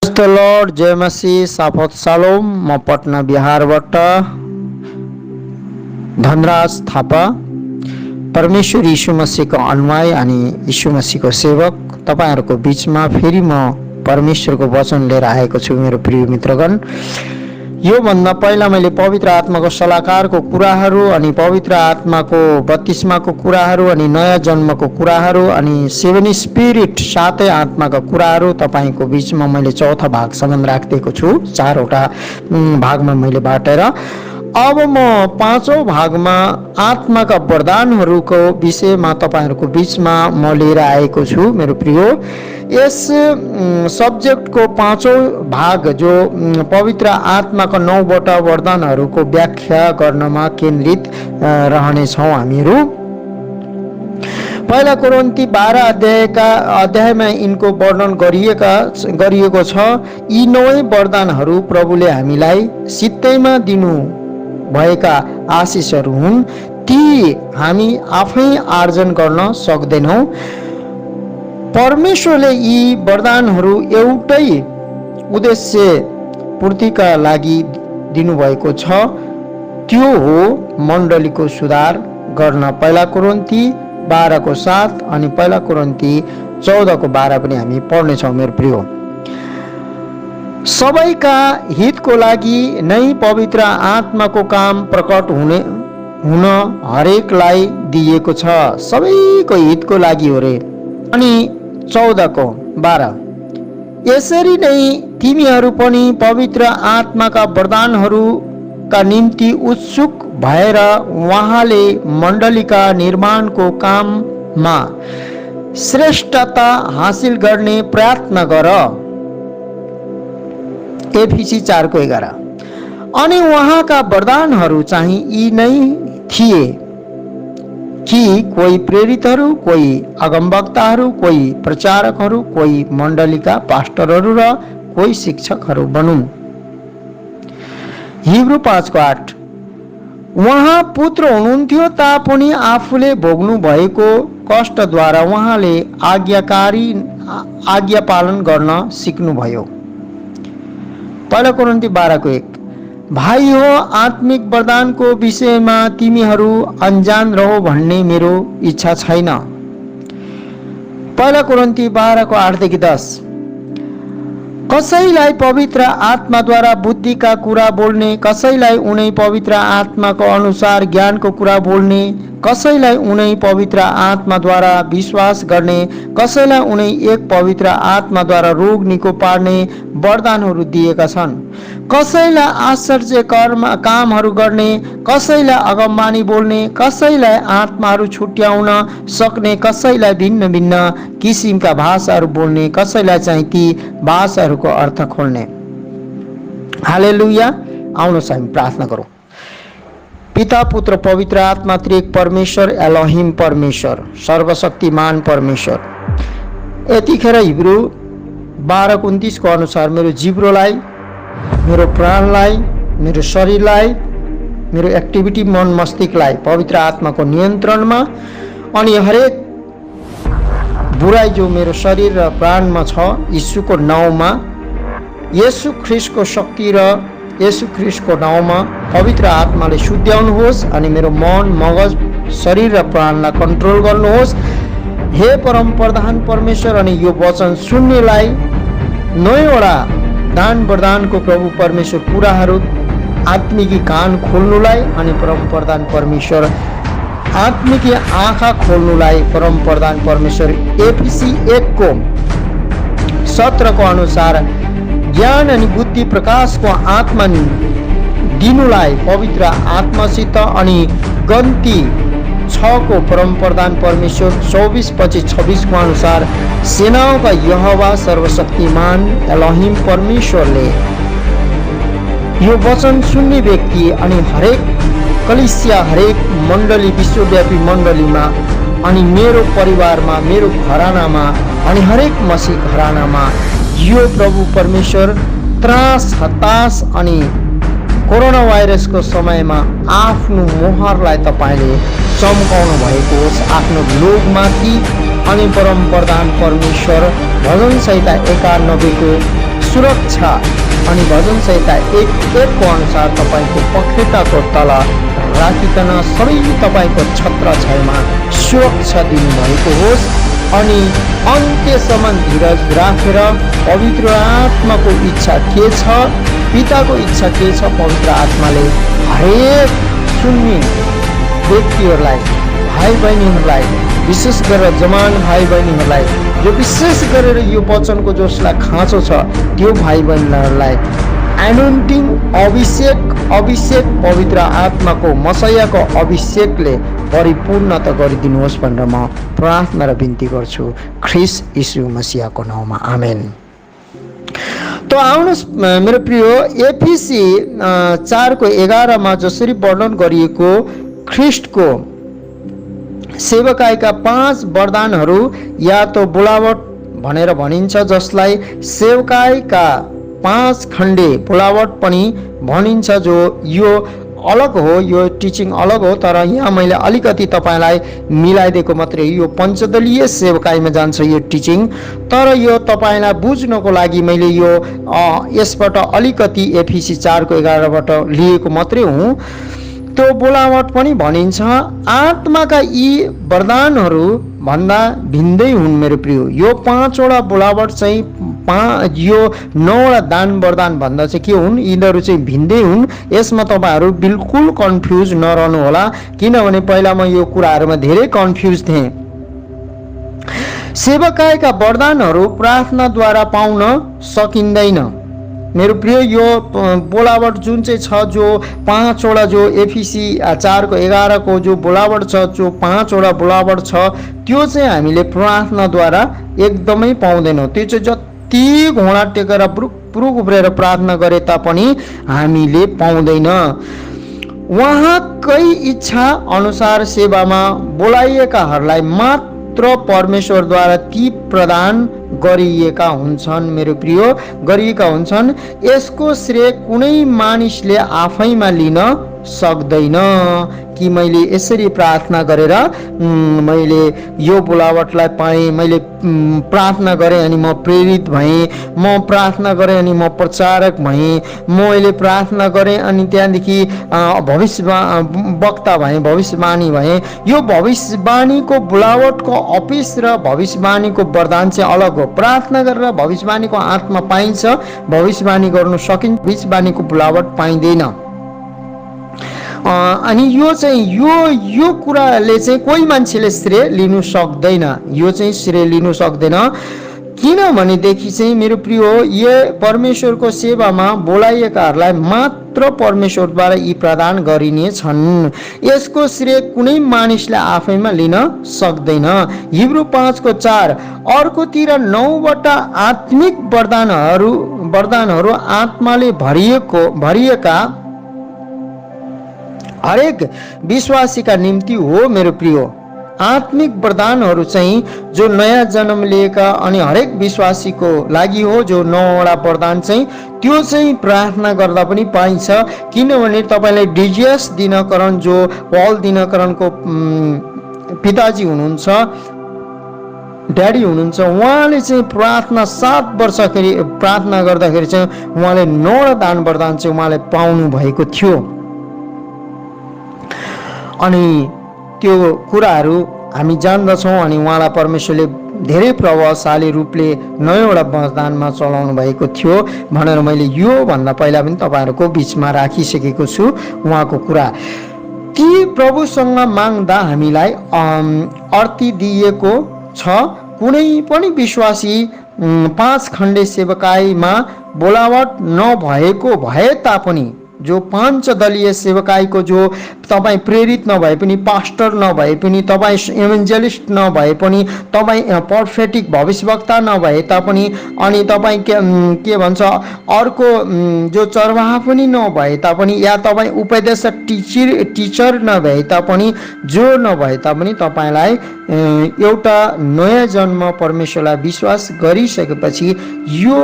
The Lord, जय मसीह, साफत सालोम। म पटना बिहारबाट धनराज थापा, परमेश्वर यीशु मसीहको अनुयायी अनि यीशु मसीहको सेवक तपाईहरुको बीचमा फेरि म परमेश्वरको वचन लिएर आएको छु। मेरो प्रिय मित्रगण, यो भन्दा पहिला मैले पवित्र आत्माको सल्लाहकारको कुराहरू अनि पवित्र आत्माको बत्तिस्माको कुराहरू अनि नयाँ जन्मको कुराहरू अनि सेवन स्पिरिट सातै आत्माका कुराहरू तपाईको बीचमा मैले चौथा भागसम्म राखिदिएको छु। चारवटा भागमा मैले बाटेर अब म पाँचौं भागमा आत्माका वरदानहरूको विषयमा तपाईहरुको बीचमा म लिएर आएको छु। मेरो प्रिय, यस सब्जेक्टको पाँचौं भाग जो पवित्र आत्माका 9वटा वरदानहरूको व्याख्या गर्नमा केन्द्रित रहनेछौँ हामीहरू। पहिला कोरिन्थी 12 अध्यायमा यिनको वर्णन गरिएको छ। यी 9 वरदानहरू प्रभुले हामीलाई सित्तैमा दिनु भएका आशिषहरू हुन्। ती हामी आफै आर्जन गर्न सक्दैनौँ। परमेश्वरले यी वरदानहरू एउटै उद्देश्य पूर्तिका लागि दिनुभएको छ, त्यो हो मण्डलीको सुधार गर्न। पहिला कोरिन्थी 12:7 अनि पहिला कोरिन्थी 14:12 पनि हामी पढ्नेछौँ। मेरो प्रिय, सबैका हितको लागि नै पवित्र आत्माको काम प्रकट हुन हरेकलाई दिएको छ। सबैको हितको लागि हो रे। अनि 14:12 यसरी नै तिमीहरू पनि पवित्र आत्माका वरदानहरूका निम्ति उत्सुक भएर उहाँले मण्डलीका निर्माणको काममा श्रेष्ठता हासिल गर्ने प्रयत्न गर। एफिसी 4:11 अनि उहाँका वरदानहरू चाहिँ यी नै थिए कि कोही प्रेरितहरू, कोही अगमवक्ताहरू, कोही प्रचारकहरू, कोही मण्डलीका पास्टरहरू र कोही शिक्षकहरू बनुन्। हिब्रू 5:8 उहाँ पुत्र हुनुहुन्थ्यो तापनि आफूले भोग्नु भएको कष्टद्वारा उहाँले आज्ञा पालन गर्न सिक्नुभयो। पहिला कोरिन्थी 12:1 भाइ हो, आत्मिक वरदानको विषयमा तिमीहरू अनजान रहो भन्ने मेरो इच्छा छैन। पहिला कोरिन्थी 12:8-10 कसैलाई पवित्र आत्माद्वारा बुद्धिका कुरा बोल्ने, कसैलाई उनै पवित्र आत्माको अनुसार ज्ञानको कुरा बोल्ने, कसैलाई उनै पवित्र आत्माद्वारा विश्वास गर्ने, कसैलाई उनै एक पवित्र आत्माद्वारा रोग निको पार्ने वरदानहरू दिएका छन्। कसैलाई आश्चर्य कामहरू गर्ने, कसैलाई अगमवाणी बोल्ने, कसैलाई आत्माहरू छुट्याउन सक्ने, कसैलाई भिन्न भिन्न किसिमका भाषाहरू बोल्ने, कसैलाई चाहिँ ती भाषाहरूको अर्थ खोल्ने। हालेलुया। आउनुहोस् हामी प्रार्थना गरौँ। पिता, पुत्र, पवित्र आत्मा, त्रिएक परमेश्वर, एलोहिम परमेश्वर, सर्वशक्तिमान परमेश्वर, यतिखेर हिब्रू 12:29 को अनुसार मेरो जिब्रोलाई, मेरो प्राणलाई, मेरो शरीरलाई, मेरो एक्टिभिटी मन मस्तिष्कलाई पवित्र आत्माको नियन्त्रणमा अनि हरेक बुराई जो मेरो शरीर र प्राणमा छ यीशुको नाउँमा, येशू ख्रीष्टको शक्ति र येशू ख्रीष्टको नाउँमा पवित्र आत्माले शुद्ध्याउनुहोस् अनि मेरो मन, मगज, शरीर र प्राणलाई कन्ट्रोल गर्नुहोस्। हे परम प्रधान परमेश्वर, अनि यो वचन सुन्नेलाई 9वटा दान वरदानको प्रभु परमेश्वर कुराहरू आत्मिकी कान खोल्नुलाई अनि परम प्रधान परमेश्वर आत्मिकी आँखा खोल्नुलाई परम प्रधान परमेश्वर एफिसी 1:17 को अनुसार ज्ञान अनि बुद्धि प्रकाशको आत्मा दिनुलाई पवित्र आत्मासित अनि गन्ती 6 को परम प्रधान परमेश्वर 24:25-26 को अनुसार सेनाओं का यहोवा सर्वशक्तिमान एलोहिम परमेश्वरले यो वचन सुन्ने व्यक्ति अनि हरेक कलिसिया, हरेक मण्डली, विश्वव्यापी मण्डलीमा अनि मेरो परिवारमा, मेरो घरानामा अनि हरेक मसीह घरानामा यो प्रभु परमेश्वर त्रास, हताश अनि कोरोना भाइरसको समयमा आफ्नो मोहरलाई तपाईले चम्काउनु भएको होस् आफ्नो लोकमाथि। अनि परम प्रधान परमेश्वर भजन संहिता 91 को सुरक्षा अनि भजन संहिता 1:1 को अनुसार तपाईको पखेटाको तल राखिकन सबै तपाईको छत्र छायामा सुरक्षा दिनुभएको होस् अनि अन्त्यसम्म धीरज राखेर पवित्र आत्माको इच्छा के छ, पिताको इच्छा के छ, पवित्र आत्माले हरेक सुन्ने व्यक्तिहरूलाई, भाइ बहिनीहरूलाई, विशेष गरेर जवान भाइ बहिनीहरूलाई, जो विशेष गरेर यो वचनको जसलाई खाँचो छ त्यो भाइ बहिनीहरूलाई एनोइन्टिङ अभिषेक पवित्र आत्माको मसैयाको अभिषेकले परिपूर्णता गरिदिनुहोस् भनेर म प्रार्थना र बिन्ती गर्छु ख्रीष्ट यीशु मसीहको नाउँमा, आमेन। तो आउनुहोस् मेरो प्रिय, एफिसी 4:11 जसरी वर्णन गरिएको ख्रीष्टको सेवकाईका 5 वरदानहरू या तो बोलावट भनेर भनिन्छ, जसलाई सेवकाईका 5 खण्डे बोलावट पनि भनिन्छ, जो यो अलग हो, यो टिचिङ अलग हो, तर यहाँ मैले अलिकति तपाईलाई मिलाइदिएको मात्रै। यो पञ्चदलीय सेवकाईमा जान्छ यो टिचिङ, तर यो तपाईलाई बुझ्नको लागि मैले यो यसबाट अलिकति एफिसी 4:11 लिएको मात्रै हुँ। त्यो बोलावट पनि भनिन्छ। आत्माका यी वरदानहरू भन्दा भिन्दै हुन् मेरो प्रिय। यो 5वटा बोलावट चाहिँ यो 9वटा दान वरदान भन्दा चाहिँ के हुन्, यिनीहरू चाहिँ भिन्दै हुन्। यसमा तपाईहरू बिल्कुल कन्फ्युज नरहनु होला, किनभने पहिला म यो कुराहरूमा धेरै कन्फ्युज थिएँ। सेवकाईका वरदानहरू प्रार्थनाद्वारा पाउन सकिँदैन मेरो प्रिय। यो बोलावट जुन चाहिँ छ, जो 5वटा जो एफिसी 4:11 को जो बोलावट छ, जो 5वटा बोलावट छ, त्यो चाहिँ हामीले प्रार्थनाद्वारा एकदमै पाउँदैनौँ। त्यो चाहिँ जति घोडा टेकेर पुरुक उफ्रेर प्रार्थना गरे तापनि हामीले पाउँदैन। उहाँकै इच्छा अनुसार सेवामा बोलाइएकाहरूलाई मात्र परमेश्वरद्वारा ती प्रदान गरिएका हुन्छन् मेरो प्रिय, गरिएका हुन्छन्। यसको श्रेय कुनै मानिसले आफैमा लिन सक्दैन कि मैले यसरी प्रार्थना गरेर मैले यो बोलावटलाई पाएँ, मैले प्रार्थना गरेँ अनि म प्रेरित भएँ, म प्रार्थना गरेँ अनि म प्रचारक भएँ, मैले प्रार्थना गरेँ अनि त्यहाँदेखि वक्ता भएँ, भविष्यवाणी भएँ। यो भविष्यवाणीको बोलावटको अफिस र भविष्यवाणीको वरदान चाहिँ अलग हो। प्रार्थना गरेर भविष्यवाणीको आत्मा पाइन्छ, भविष्यवाणी गर्नु सकिन्छ, भविष्यवाणीको बोलावट पाइँदैन। अनि यो चाहिँ यो कुराले चाहिँ कोही मान्छेले श्रेय लिनु सक्दैन, यो चाहिँ श्रेय लिनु सक्दैन। किनभनेदेखि चाहिँ मेरो प्रिय, यो परमेश्वरको सेवामा बोलाइएकाहरूलाई मात्र परमेश्वरद्वारा यी प्रदान गरिने छन्। यसको श्रेय कुनै मानिसले आफैमा लिन सक्दैन। हिब्रू 5:4 अर्कोतिर 9वटा आत्मिक वरदानहरू आत्माले भरिएका हरेक विश्वासीका निम्ति हो मेरो प्रिय। आत्मिक वरदानहरू चाहिँ जो नयाँ जन्म लिएका अनि हरेक विश्वासीको लागि हो। जो 9वटा वरदान चाहिँ त्यो चाहिँ प्रार्थना गर्दा पनि पाइन्छ, किनभने तपाईलाई डिजियस दिनकरण, जो पौल दिनकरणको पिताजी हुनुहुन्छ, ड्याडी हुनुहुन्छ, उहाँले चाहिँ प्रार्थना 7 वर्षखेरि प्रार्थना गर्दाखेरि चाहिँ उहाँले 9वटा दान वरदान चाहिँ उहाँले पाउनु भएको थियो। अनि त्यो कुराहरू हामी जान्दछौँ अनि उहाँलाई परमेश्वरले धेरै प्रभावशाली रूपले 9वटा वरदानमा चलाउनु भएको थियो भनेर मैले यो भन्दा पहिला पनि तपाईहरुको बीचमा राखिसकेको छु उहाँको कुरा। ती प्रभुसँग माग्दा हामीलाई अर्ती दिएको छ। कुनै पनि विश्वासी 5 खण्डे सेवकाईमा बोलावट नभएको भए तापनि, जो 5 दलीय सेवकाईको, जो तपाईँ प्रेरित नभए पनि, पास्टर नभए पनि, तपाईँ इभान्जेलिस्ट नभए पनि, तपाईँ प्रोफेटिक भविष्यवक्ता नभए तापनि, अनि तपाईँ के भन्छ अर्को जो चरवाह पनि नभए तापनि, या तपाईँ उपदेशक टिचर नभए तापनि, जो नभए तापनि तपाईलाई एउटा नयाँ जन्म परमेश्वरलाई विश्वास गरिसकेपछि यो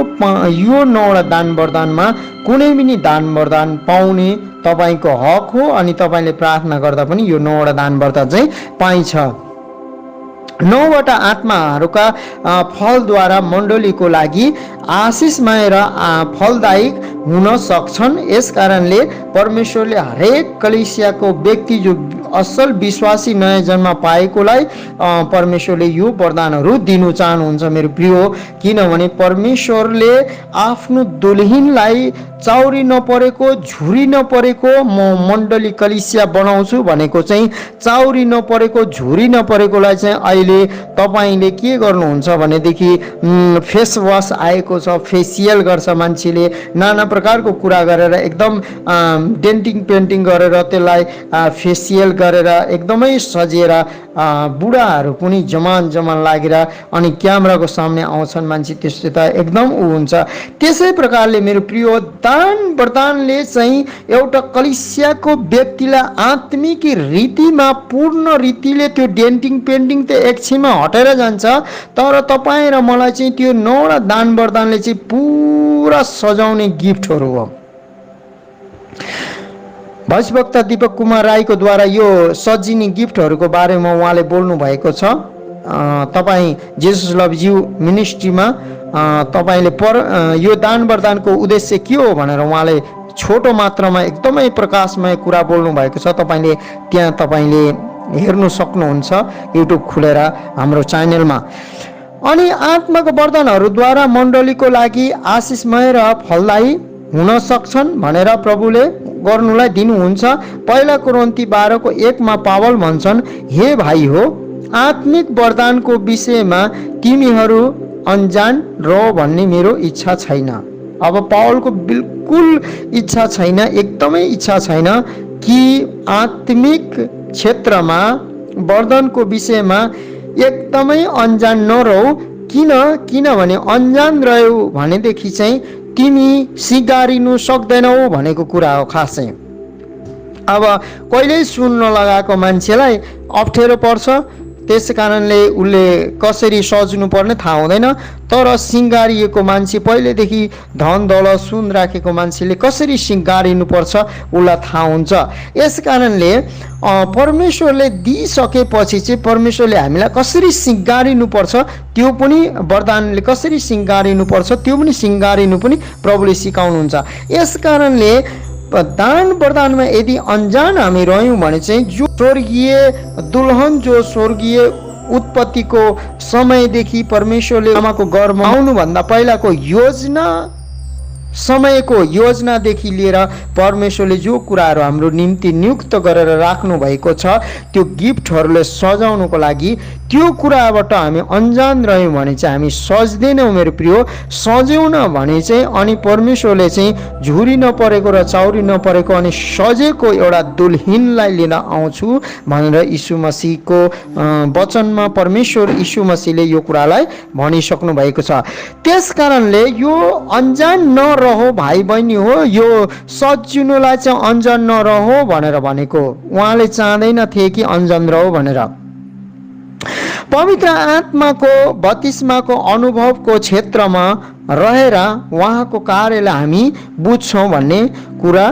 9वटा दान वरदानमा कुनै पनि दान वरदान पाउने तपाईको हक हो। अनि तपाईले प्रार्थना गर्दा पनि यो 9वटा दान वरदान चाहिँ पाइन्छ। 9वटा आत्माहरूका फलद्वारा मण्डलीको लागि आशिषमय र फलदायक हुन सक्छन्। यस कारणले परमेश्वरले हरेक कलिसियाको व्यक्ति जो असल विश्वासी नयाँ जन्म पाएकोलाई परमेश्वरले यो वरदानहरू दिनु चाहनुहुन्छ मेरो प्रिय। किनभने परमेश्वरले आफ्नो दुल्हिनलाई चाउरी नपरेको झुरी नपरेको म मण्डली कलिसिया बनाउँछु भनेको चाहिँ चाउरी नपरेको झुरी नपरेकोलाई चाहिँ अहिले तपाईँले के गर्नुहुन्छ भनेदेखि फेस वास आएको छ, फेसियल गर्छ मान्छेले, नाना प्रकारको कुरा गरेर एकदम डेन्टिङ पेन्टिङ गरेर त्यसलाई फेसियल गरेर एकदमै सजेर बुढाहरू पनि जमान लागेर अनि क्यामेराको सामने आउँछन् मान्छे, त्यसो त एकदम ऊ हुन्छ। त्यसै प्रकारले मेरो प्रिय दान वरदानले चाहिँ एउटा कलिसियाको व्यक्तिलाई आत्मिक रीतिमा पूर्ण रीतिले त्यो डेन्टिङ पेन्टिङ त एकछिनमा हटेर जान्छ, तर तपाईँ र मलाई चाहिँ त्यो 9वटा दान वरदानले चाहिँ पुरा सजाउने गिफ्टहरू हो। भविष्यवक्ता दीपक कुमार राईको द्वारा यो सजिने गिफ्टहरूको बारेमा उहाँले बोल्नु भएको छ। तपाईँ जेसस लभ्स यू मिनिस्ट्रीमा तपाईँले यो दान वरदानको उद्देश्य के हो भनेर उहाँले छोटो मात्रामा एकदमै प्रकाशमय कुरा बोल्नु भएको छ। तपाईँले हेर्नु सक्नुहुन्छ युट्युब खुलेर हाम्रो च्यानलमा। अनि आत्माको वरदानहरूद्वारा मण्डलीको लागि आशिषमय र फलदायी हुन सक्छन् भनेर प्रभुले गर्नुलाई दिनुहुन्छ। पहिला कोरिन्थी 12:1 पावल भन्छन्, हे भाइ हो, आत्मिक वरदानको विषयमा तिमीहरू अनजान रह भन्ने मेरो इच्छा छैन। अब पावलको बिल्कुल इच्छा छैन, एकदमै इच्छा छैन कि आत्मिक क्षेत्रमा वरदानको विषयमा एकदमै अनजान नरहौ। किनभने अनजान रह्यौ भनेदेखि चाहिँ तिमी सिगारिनु सक्दैनौ भनेको कुरा हो खासै। अब कहिल्यै सुन्न लगाएको मान्छेलाई अप्ठ्यारो पर्छ, त्यस कारणले उसले कसरी सज्नु पर्ने थाहा हुँदैन। तर सिँगारिएको मान्छे, पहिलेदेखि धन दौलत सुन राखेको मान्छेले कसरी सिँगारिनुपर्छ उसलाई थाहा हुन्छ। यस कारणले परमेश्वरले दिइसकेपछि चाहिँ परमेश्वरले हामीलाई कसरी सिँगारिनुपर्छ त्यो पनि वरदानले कसरी सिँगारिनुपर्छ त्यो पनि सिँगारिनु पनि प्रभुले सिकाउनुहुन्छ। यस कारणले दान वरदानमा यदि अनजान हामी रह्यौँ भने चाहिँ जो स्वर्गीय दुल्हन, जो स्वर्गीय उत्पत्तिको समयदेखि परमेश्वरले आमाको गर्भमा आउनुभन्दा पहिलाको समयको योजनादेखि लिएर परमेश्वरले जो कुराहरू हाम्रो निम्ति नियुक्त गरेर राख्नु भएको छ त्यो गिफ्टहरूले सजाउनको लागि, त्यो कुराबाट हामी अनजान रह्यौँ भने चाहिँ हामी सज्दैनौँ मेरो प्रिय। सज्यौँ न भने चाहिँ अनि परमेश्वरले चाहिँ झुरी नपरेको र चाउरी नपरेको अनि सजेको एउटा दुल्हिनलाई लिन आउँछु भनेर यीशु मसीहको वचनमा परमेश्वर यीशु मसीहले यो कुरालाई भनिसक्नु भएको छ। त्यस कारणले यो अनजान नरहो भाइ बहिनी हो, यो सजिनुलाई चाहिँ अनजान नरहो भनेर भनेको। उहाँले चाहँदैनथे कि अनजान रहो भनेर। पवित्र आत्माको बत्तिस्माको अनुभवको क्षेत्रमा रहेर उहाँको कार्यलाई हामी बुझ्छौँ भन्ने कुरा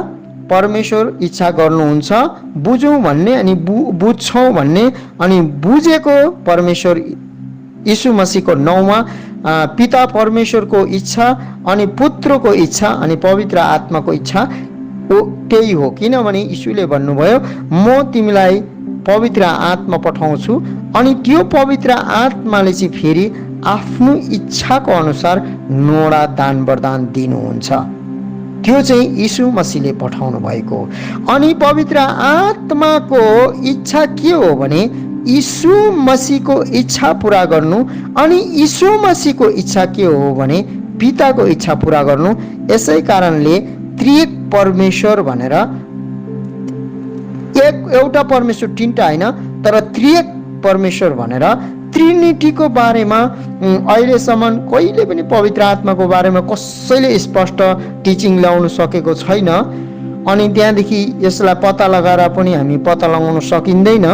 परमेश्वर इच्छा गर्नुहुन्छ। बुझौँ भन्ने अनि बुझ्छौँ भन्ने अनि बुझेको परमेश्वर यीशु मसीहको नाउँमा पिता परमेश्वरको इच्छा अनि पुत्रको इच्छा अनि पवित्र आत्माको इच्छा त्यही हो। किनभने यीशुले भन्नुभयो, म तिमीलाई पवित्र आत्मा पठाउँछु अनि त्यो पवित्र आत्माले चाहिँ फेरि आफ्नो इच्छाको अनुसार 9वटा दान वरदान दिनुहुन्छ। त्यो चाहिँ यीशु मसीहले पठाउनु भएको। अनि पवित्र आत्माको इच्छा के हो भने यीशु मसीहको इच्छा पुरा गर्नु। अनि यीशु मसीहको इच्छा के हो भने पिताको इच्छा पुरा गर्नु। यसै कारणले त्रिएक परमेश्वर भनेर, एउटा परमेश्वर तीनटा होइन तर त्रिएक परमेश्वर भनेर ट्रिनिटीको बारेमा अहिलेसम्म कहिले पनि पवित्र आत्माको बारेमा कसैले स्पष्ट टिचिङ ल्याउन सकेको छैन। अनि त्यहाँदेखि यसलाई पत्ता लगाएर पनि हामी पत्ता लगाउन सकिँदैन।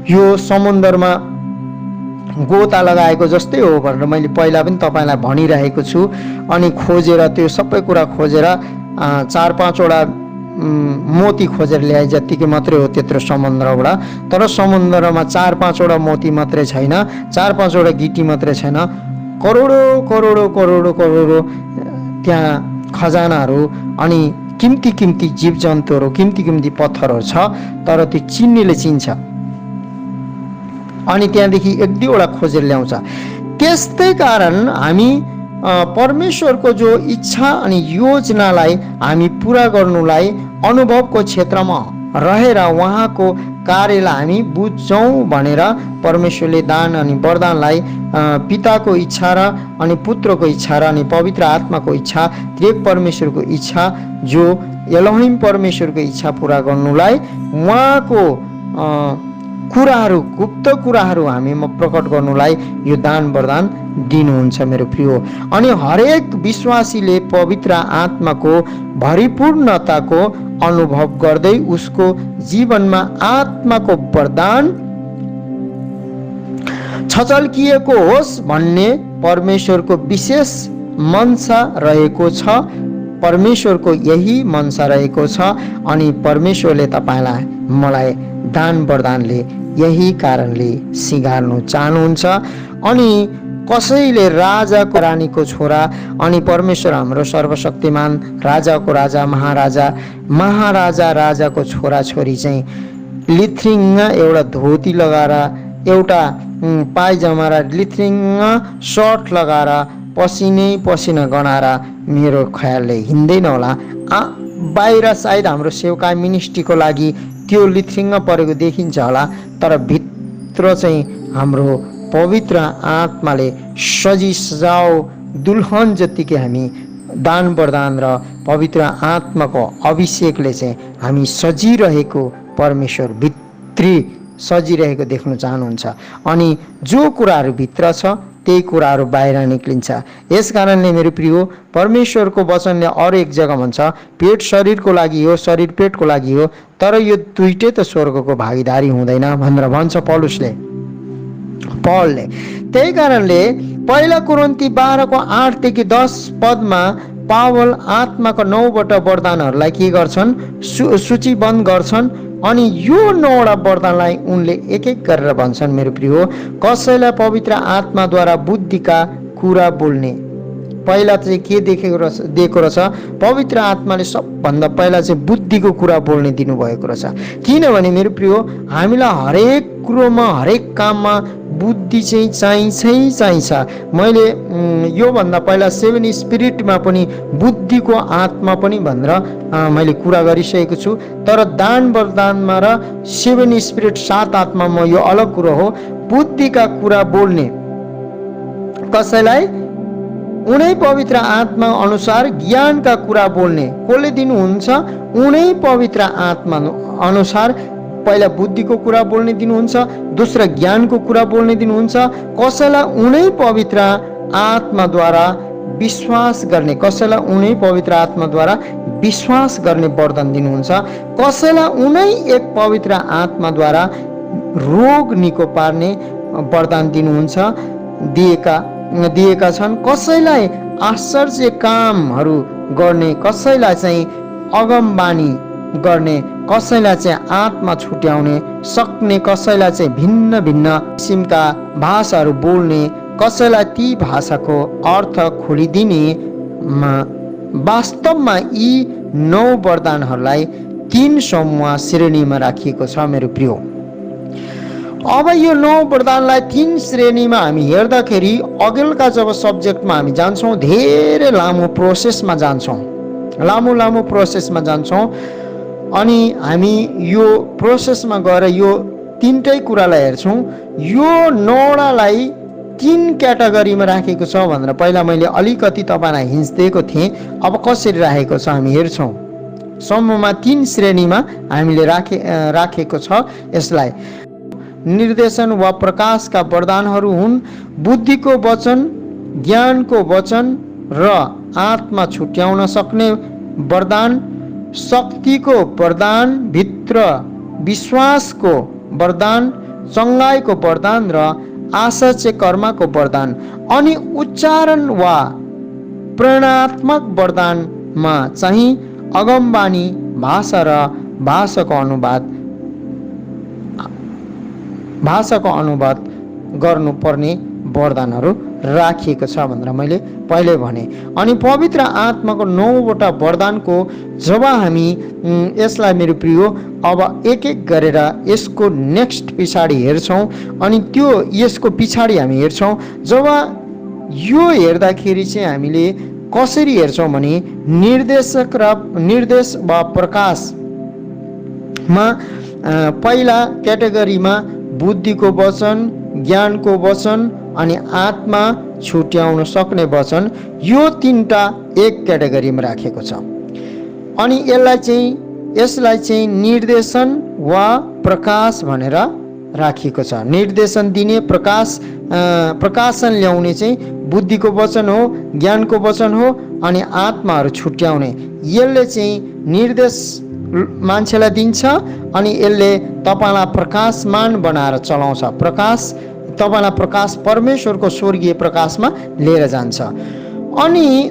यो समुद्रमा गोता लगाएको जस्तै हो भनेर मैले पहिला पनि तपाईँलाई भनिरहेको छु। अनि खोजेर त्यो सबै कुरा खोजेर 4-5 वटा मोती खोजेर ल्याए जतिकै मात्रै हो त्यत्रो समुद्रबाट। तर समुद्रमा 4-5वटा मोती मात्रै छैन, 4-5वटा गिटी मात्रै छैन, करोडौँ करोडौँ करोडौँ करोडौँ त्यहाँ खजानाहरू अनि किम्ती किम्ती जीव जन्तुहरू, किम्ती किम्ती पत्थरहरू छ, तर त्यो चिन्नेले चिन्छ अनि त्यहाँदेखि 1-2वटा खोजेर ल्याउँछ। त्यस्तै कारण हामी परमेश्वरको जो इच्छा अनि योजनालाई हामी पुरा गर्नुलाई अनुभवको क्षेत्रमा रहेर उहाँको कार्यलाई हामी बुझ्छौँ भनेर परमेश्वरले दान अनि वरदानलाई पिताको इच्छा र अनि पुत्रको इच्छा र अनि पवित्र आत्माको इच्छा, त्रिएक परमेश्वरको इच्छा, जो एलोहिम परमेश्वरको इच्छा पुरा गर्नुलाई उहाँको कुराहरू, गुप्त कुराहरू हामीमा प्रकट गर्नुलाई यो दान वरदान दिनुहुन्छ मेरो प्रिय। अनि हरेक विश्वासीले पवित्र आत्माको भरिपूर्णताको अनुभव गर्दै उसको जीवनमा आत्माको वरदान छचल्किएको होस् भन्ने परमेश्वरको विशेष मनसा रहेको छ। परमेश्वरको यही मनसा रहेको छ अनि परमेश्वरले तपाईलाई मलाई दान वरदानले यही कारणले सिँगार्नु चाहनुहुन्छ। अनि कसैले राजाको रानीको छोरा अनि परमेश्वर हाम्रो सर्वशक्तिमान राजाको राजा महाराजा महाराजा राजाको छोरा छोरी चाहिँ लिथ्रिङ्ग एउटा धोती लगाएर, एउटा पाइजामा र लिथ्रिङ्ग सर्ट लगाएर पसिनै पसिना गनाएर मेरो ख्यालले हिँड्दैन होला। बाहिर सायद हाम्रो सेवकाई मिनिस्ट्रीको लागि त्यो लिथ्रिङ्ग परेको देखिन्छ होला, तर भित्र चाहिँ हाम्रो पवित्र आत्माले सजी सजाओ दुल्हन जतिकै हामी दान वरदान र पवित्र आत्माको अभिषेकले चाहिँ हामी सजिरहेको परमेश्वर भित्री सजिरहेको देख्न चाहनुहुन्छ। अनि जो कुराहरू भित्र छ त्यही कुराहरू बाहिर निक्लिन्छ। यस कारणले मेरो प्रिय, परमेश्वरको वचनले अरू एक जग्गा भन्छ पेट शरीरको लागि हो, शरीर पेटको लागि हो, तर यो दुईटै त स्वर्गको भागीदारी हुँदैन भनेर भन्छ पौलुसले, पौलले। त्यही कारणले पहिला कोरिन्थी 12:8-10 पदमा पावल आत्माको 9वटा वरदानहरूलाई के गर्छन्, सूचीबद्ध गर्छन्। अनि यो 9वटा वरदानलाई उनले एक एक गरेर भन्छन् मेरो प्रिय। कसैलाई पवित्र आत्माद्वारा बुद्धिका कुरा बोल्ने, पहिला चाहिँ के दिएको रहेछ, पवित्र आत्माले सबभन्दा पहिला चाहिँ बुद्धिको कुरा बोल्ने दिनुभएको रहेछ। किनभने मेरो प्रिय, हामीलाई हरेक कुरोमा हरेक काममा बुद्धि चाहिँ चाहिन्छ। मैले योभन्दा पहिला 7 स्पिरिटमा पनि बुद्धिको आत्मा पनि भनेर मैले कुरा गरिसकेको छु। तर दान वरदानमा र 7 स्पिरिट 7 आत्मामा यो अलग कुरो हो। बुद्धिका कुरा बोल्ने, कसैलाई उनै पवित्र आत्मा अनुसार ज्ञानका कुरा बोल्ने कसले दिनुहुन्छ, उनै पवित्र आत्मा अनुसार पहिला बुद्धिको कुरा बोल्ने दिनुहुन्छ, दोस्रो ज्ञानको कुरा बोल्ने दिनुहुन्छ। कसैलाई उनै पवित्र आत्माद्वारा विश्वास गर्ने, कसैलाई उनै पवित्र आत्माद्वारा विश्वास गर्ने वरदान दिनुहुन्छ। कसैलाई उनै एक पवित्र आत्माद्वारा रोग निको पार्ने वरदान दिनुहुन्छ, दिएका छन्। कसैलाई आश्चर्य कामहरू गर्ने, कसैलाई चाहिँ अगमबानी गर्ने, कसैलाई चाहिँ आत्मा छुट्याउने सक्ने, कसैलाई चाहिँ भिन्न भिन्न किसिमका भाषाहरू बोल्ने, कसैलाई ती भाषाको अर्थ खोलिदिने। वास्तवमा यी 9 वरदानहरूलाई 3 समूह श्रेणीमा राखिएको छ मेरो प्रिय। अब यो 9 वरदानलाई 3 श्रेणीमा हामी हेर्दाखेरि अघिल्का जब सब्जेक्टमा हामी जान्छौँ धेरै लामो प्रोसेसमा जान्छौँ, लामो प्रोसेसमा जान्छौँ। अनि हामी यो प्रोसेसमा गएर यो 3टै कुरालाई हेर्छौँ। यो 9वटालाई 3 क्याटेगोरीमा राखेको छ भनेर पहिला मैले अलिकति तपाईँलाई हिन्स दिएको थिएँ। अब कसरी राखेको छ हामी हेर्छौँ। समूहमा 3 श्रेणीमा हामीले राखेको छ यसलाई। निर्देशन वा प्रकाशका वरदानहरू हुन् बुद्धिको वचन, ज्ञानको वचन र आत्मा छुट्याउन सक्ने वरदान, शक्तिको वरदान, भित्र विश्वासको वरदान, चङ्गाइको वरदान र आश्चर्य कर्मको वरदान। अनि उच्चारण वा प्रेरणात्मक वरदानमा चाहिँ अगमबानी, भाषा र भाषाको अनुवाद गर्नुपर्ने वरदानहरू राखिएको छ भनेर मैले पहिले भने। अनि पवित्र आत्माको 9वटा वरदानको जब हामी यसलाई मेरो प्रियो अब एक एक गरेर यसको नेक्स्ट पछाडि हेर्छौँ, अनि त्यो यसको पछाडि हामी हेर्छौँ, जब यो हेर्दाखेरि चाहिँ हामीले कसरी हेर्छौँ भने निर्देश वा प्रकाशमा पहिला क्याटेगोरीमा बुद्धिको वचन, ज्ञानको वचन अनि आत्मा छुट्याउन सक्ने वचन, यो तीनटा एक क्याटेगोरीमा राखेको छ। अनि यसलाई चाहिँ निर्देशन वा प्रकाश भनेर राखिएको छ। निर्देशन दिने, प्रकाशन ल्याउने चाहिँ बुद्धिको वचन हो, ज्ञानको वचन हो अनि आत्माहरू छुट्याउने। यसले चाहिँ निर्देश मान्छेलाई दिन्छ अनि यसले तपाईलाई प्रकाशमान बनाएर चलाउँछ। तपाईलाई प्रकाश परमेश्वरको स्वर्गीय प्रकाशमा लिएर जान्छ। अनि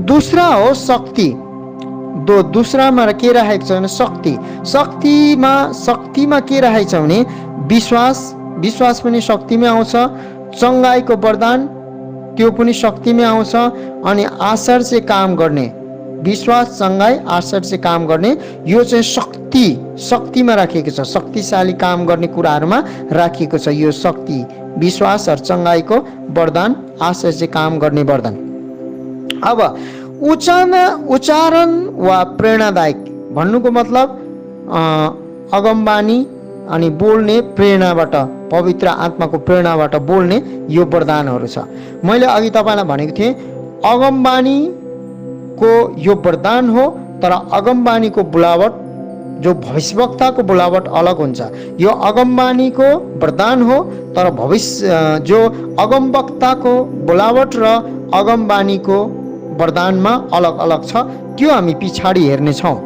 दूसरा हो शक्ति। दूसरामा के राखेको छ भने शक्तिमा के राखेको छ भने विश्वास पनि शक्तिमै आउँछ, चङ्गाईको वरदान त्यो पनि शक्तिमै आउँछ, अनि आशर से काम गर्ने, विश्वास, चङ्गाई, आशर से काम गर्ने, यो चाहिँ शक्तिमा राखिएको छ। शक्तिशाली काम गर्ने कुराहरूमा राखिएको छ यो शक्ति, विश्वास र चङ्गाईको वरदान, आशर से काम गर्ने वरदान। अब उच्चारण वा प्रेरणादायक भन्नुको मतलब अगमबानी अनि बोल्ने, प्रेरणाबाट, पवित्र आत्माको प्रेरणाबाट बोल्ने यो वरदानहरू छ। मैले अघि तपाईँलाई भनेको थिएँ अगमबानीको यो वरदान हो, तर अगमबानीको बुलावट, जो भविष्यवक्ताको बुलावट अलग हुन्छ। यो अगमबानीको वरदान हो, तर जो अगमवक्ताको बुलावट र अगमबानीको वरदानमा अलग अलग छ। त्यो हामी पछाडि हेर्नेछौँ।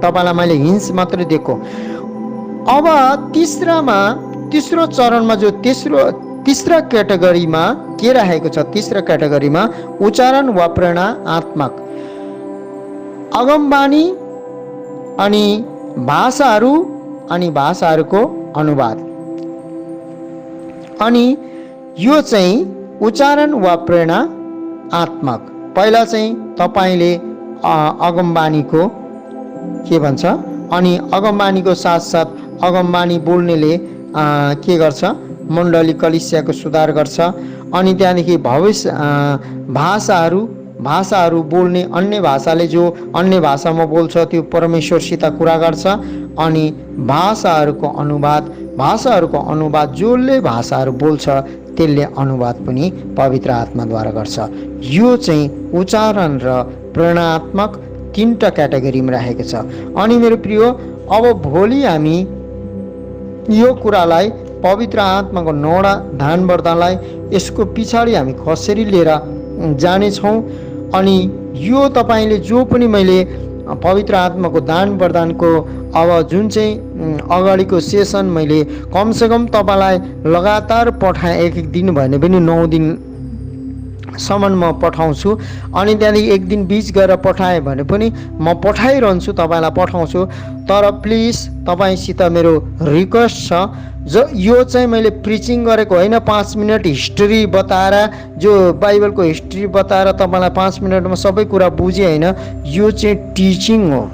तपाईँलाई मैले हिन्स मात्रै दिएको। अब तेस्रो चरणमा जो तीसरा क्याटेगोरीमा के राखेको छ, तीसरा क्याटेगोरीमा उच्चारण वा प्रेरणात्मक, अगमबानी अनि भाषाहरू अनि भाषाहरूको अनुवाद। अनि यो चाहिँ उच्चारण वा प्रेरणात्मक। पहिला चाहिँ तपाईँले अगमबानीको के भन्छ, अनि अगमबानीको साथसाथ अगमबानी बोल्नेले के गर्छ, मण्डली कलिसियाको सुधार गर्छ। अनि त्यहाँदेखि भाषाहरू बोल्ने, अन्य भाषाले जो अन्य भाषामा बोल्छ त्यो परमेश्वरसित कुरा गर्छ। अनि भाषाहरूको अनुवाद जसले भाषाहरू बोल्छ त्यसले अनुवाद पनि पवित्र आत्माद्वारा गर्छ। यो चाहिँ उच्चारण र प्रेरणात्मक तीनटा क्याटेगोरीमा राखेको छ। अनि मेरो प्रिय, अब भोलि हामी यो कुरालाई पवित्र आत्माको 9वटा दान वरदानलाई यसको पछाडि हामी कसरी लिएर जानेछौँ। अनि यो तपाईँले जो पनि मैले पवित्र आत्माको दान वरदानको अब जुन चाहिँ अगाडिको सेसन मैले कमसेकम तपाईँलाई लगातार पठाएँ, एक दिन भने पनि 9 दिनसम्म म पठाउँछु। अनि त्यहाँदेखि एक दिन बिच गरेर पठाएँ भने पनि म पठाइरहन्छु, तपाईँलाई पठाउँछु। तर प्लिज तपाईँसित मेरो रिक्वेस्ट छ, यो चाहिँ मैले प्रिचिङ गरेको होइन, 5 मिनट हिस्ट्री बताएर, जो बाइबलको हिस्ट्री बताएर तपाईँलाई 5 मिनटमा सबै कुरा बुझेँ होइन। यो चाहिँ टिचिङ हो,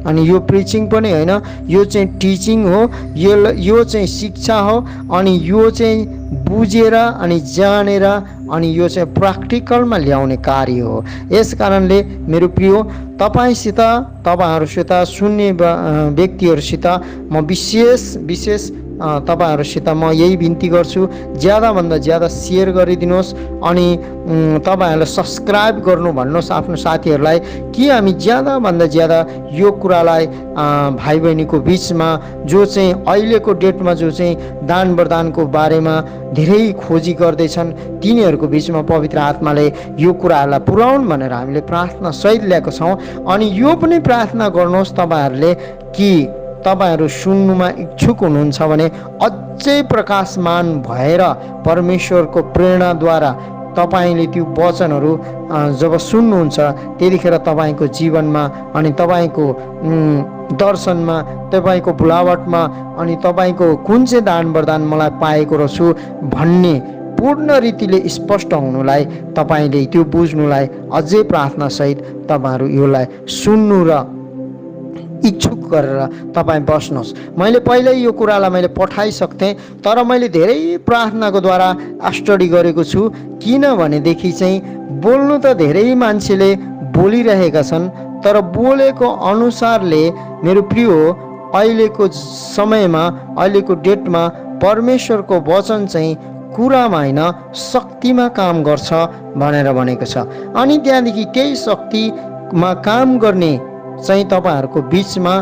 अनि यो प्रिचिङ पनि होइन, यो चाहिँ टिचिङ हो, यो चाहिँ शिक्षा हो। अनि यो चाहिँ बुझेर अनि जानेर अनि यो चाहिँ प्र्याक्टिकलमा ल्याउने कार्य हो। यस कारणले मेरो प्रिय, तपाईँहरूसित सुन्ने व्यक्तिहरूसित म विशेष तपाईँहरूसित म यही बिन्ती गर्छु, ज्यादाभन्दा ज्यादा सेयर गरिदिनुहोस्। अनि तपाईँहरूलाई सब्सक्राइब गर्नु भन्नुहोस् आफ्नो साथीहरूलाई, कि हामी ज्यादाभन्दा ज्यादा यो कुरालाई भाइ बहिनीको बिचमा, जो चाहिँ अहिलेको डेटमा जो चाहिँ दान वरदानको बारेमा धेरै खोजी गर्दैछन्, तिनीहरूको बिचमा पवित्र आत्माले यो कुराहरूलाई पुर्याउन् भनेर हामीले प्रार्थना सहित ल्याएको छौँ। अनि यो पनि प्रार्थना गर्नुहोस् तपाईँहरूले कि तपाईहरू सुन्नुमा इच्छुक हुनुहुन्छ भने अझै प्रकाशमान भएर परमेश्वरको प्रेरणाद्वारा तपाईँले त्यो वचनहरू जब सुन्नुहुन्छ त्यतिखेर तपाईँको जीवनमा अनि तपाईँको दर्शनमा, तपाईँको भुलावटमा अनि तपाईँको कुन चाहिँ दान वरदान मलाई पाएको रहेछु भन्ने पूर्ण रीतिले स्पष्ट हुनुलाई, तपाईँले त्यो बुझ्नुलाई अझै प्रार्थनासहित तपाईँहरू योलाई सुन्नु र इच्छुक गरेर तपाईँ बस्नुहोस्। मैले पहिल्यै यो कुरालाई मैले पठाइसक्थेँ, तर मैले धेरै प्रार्थनाको द्वारा स्टडी गरेको छु। किनभनेदेखि चाहिँ बोल्नु त धेरै मान्छेले बोलिरहेका छन्, तर बोलेको अनुसारले मेरो प्रिय अहिलेको समयमा, अहिलेको डेटमा परमेश्वरको वचन चाहिँ कुरामा होइन शक्तिमा काम गर्छ भनेर भनेको छ। अनि त्यहाँदेखि त्यही शक्तिमा काम गर्ने चाहिँ तपाईँहरूको बिचमा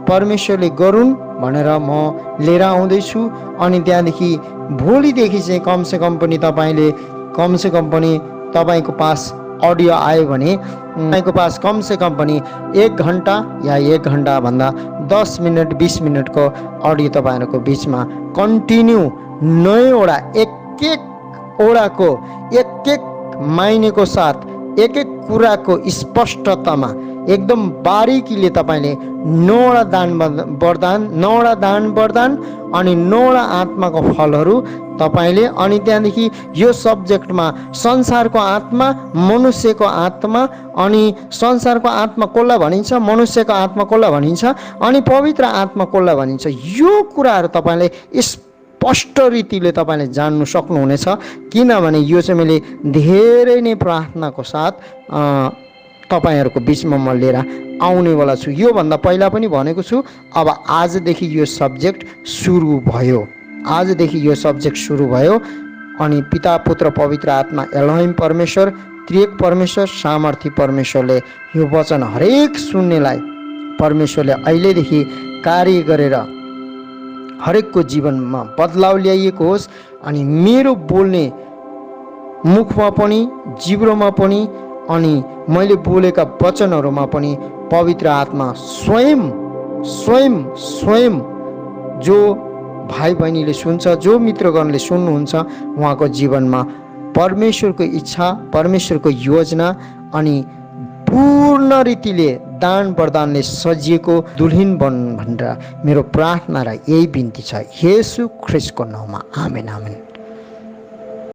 परमेश्वरले गरून् भनेर म लिएर आउँदैछु। अनि त्यहाँदेखि भोलिदेखि चाहिँ कमसेकम पनि तपाईँको पास अडियो आयो भने तपाईँको पास कमसेकम पनि 1 घन्टा या 1 घन्टाभन्दा 10 मिनट 20 मिनटको अडियो तपाईँहरूको बिचमा कन्टिन्यू नयौवटा एक-एकवटाको एक-एक मायनेको साथ एक-एक कुराको स्पष्टतामा एकदम बारिकीले तपाईँले 9वटा दान वरदान अनि 9वटा आत्माको फलहरू तपाईँले, अनि त्यहाँदेखि यो सब्जेक्टमा संसारको आत्मा, मनुष्यको आत्मा, अनि संसारको आत्मा कसलाई भनिन्छ, मनुष्यको आत्मा कसलाई भनिन्छ, अनि पवित्र आत्मा कसलाई भनिन्छ, यो कुराहरू तपाईँले स्पष्ट रीतिले तपाईँले जान्नु सक्नुहुनेछ। किनभने यो चाहिँ मैले धेरै नै प्रार्थनाको साथ तपाईँहरूको बिचमा म लिएर आउनेवाला छु। योभन्दा पहिला पनि भनेको छु, अब आजदेखि यो सब्जेक्ट सुरु भयो। अनि पिता पुत्र पवित्र आत्मा एलोहिम परमेश्वर, त्रिएक परमेश्वर, सामर्थी परमेश्वरले यो वचन हरेक सुन्नेलाई परमेश्वरले अहिलेदेखि कार्य गरेर हरेकको जीवनमा बदलाव ल्याइएको होस्। अनि मेरो बोल्ने मुखमा पनि, जिब्रोमा पनि, अनि मैले बोलेका वचनहरूमा पनि पवित्र आत्मा स्वयं जो भाइ बहिनीले सुन्छ, जो मित्रगणले सुन्नुहुन्छ, उहाँको जीवनमा परमेश्वरको इच्छा, परमेश्वरको योजना अनि पूर्ण रीतिले दान वरदानले सजिएको दुल्हिन बन्नु भनेर मेरो प्रार्थना र यही बिन्ती छ, येशू ख्रीष्टको नाममा। आमेन आमेन।